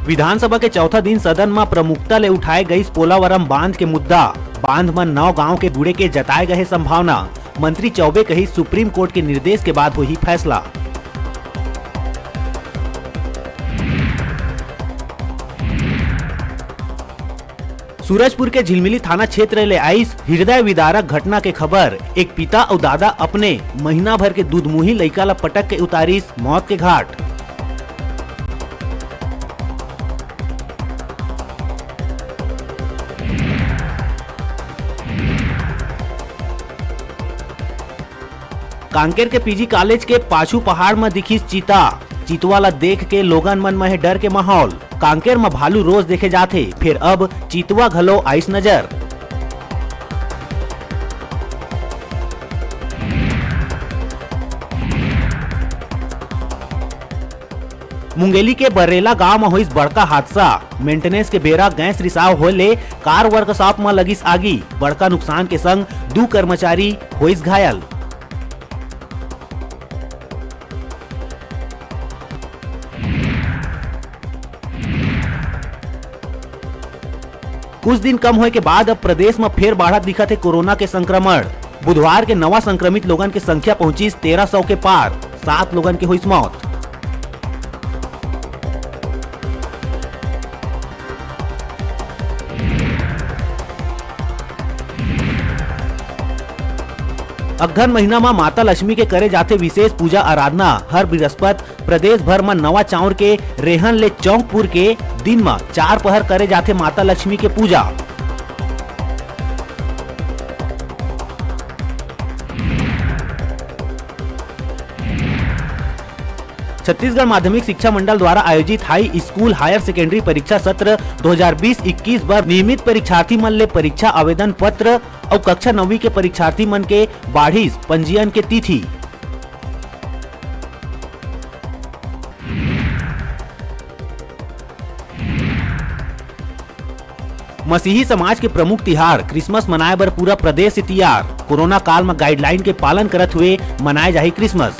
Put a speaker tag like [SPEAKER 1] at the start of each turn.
[SPEAKER 1] विधानसभा के चौथा दिन सदन में प्रमुखता ले उठाए गई पोलावरम बांध के मुद्दा। बांध में 9 गांव के बूढ़े के जताए गए संभावना। मंत्री चौबे कही सुप्रीम कोर्ट के निर्देश के बाद हुई फैसला। सूरजपुर के झिलमिली थाना क्षेत्र ले आई हृदय विदारक घटना के खबर। एक पिता और दादा अपने महीना भर के दूधमुही लइका ला पटक के उतारिस मौत के घाट। कांकेर के पीजी कॉलेज के पाछू पहाड़ में दिखी चीता। चीतवा ला देख के लोगन मन में डर के माहौल। कांकेर में भालू रोज देखे जाते, फिर अब चीतवा घलो आइस नजर। मुंगेली के बरेला गांव में हुई बड़का हादसा। मेंटेनेंस के बेरा गैस रिसाव होले कार वर्कशॉप में लगिस आगी। बड़का नुकसान के संग 2 कर्मचारी हुई घायल। कुछ दिन कम होए के बाद अब प्रदेश में फिर बढ़त दिखत है कोरोना के संक्रमण। बुधवार के नवा संक्रमित लोगन के संख्या पहुंची 1300 के पार। 7 लोगन की हुई मौत। अगहन महीना में माता लक्ष्मी के करे जाते विशेष पूजा आराधना। हर बृहस्पति प्रदेश भर में नवा चाउर के रेहन ले चौंकपुर के दिन में 4 पहर करे जाते माता लक्ष्मी के पूजा। छत्तीसगढ़ माध्यमिक शिक्षा मंडल द्वारा आयोजित हाई स्कूल हायर सेकेंडरी परीक्षा सत्र 2020-21 बर नियमित परीक्षार्थी मन ले परीक्षा आवेदन पत्र और कक्षा 9वीं के परीक्षार्थी मन के बाढ़िस पंजीयन के तिथि। मसीही समाज के प्रमुख तिहार क्रिसमस मनाए बर पूरा प्रदेश से तैयार। कोरोना काल में गाइडलाइन के पालन करत हुए मनाए जाही क्रिसमस।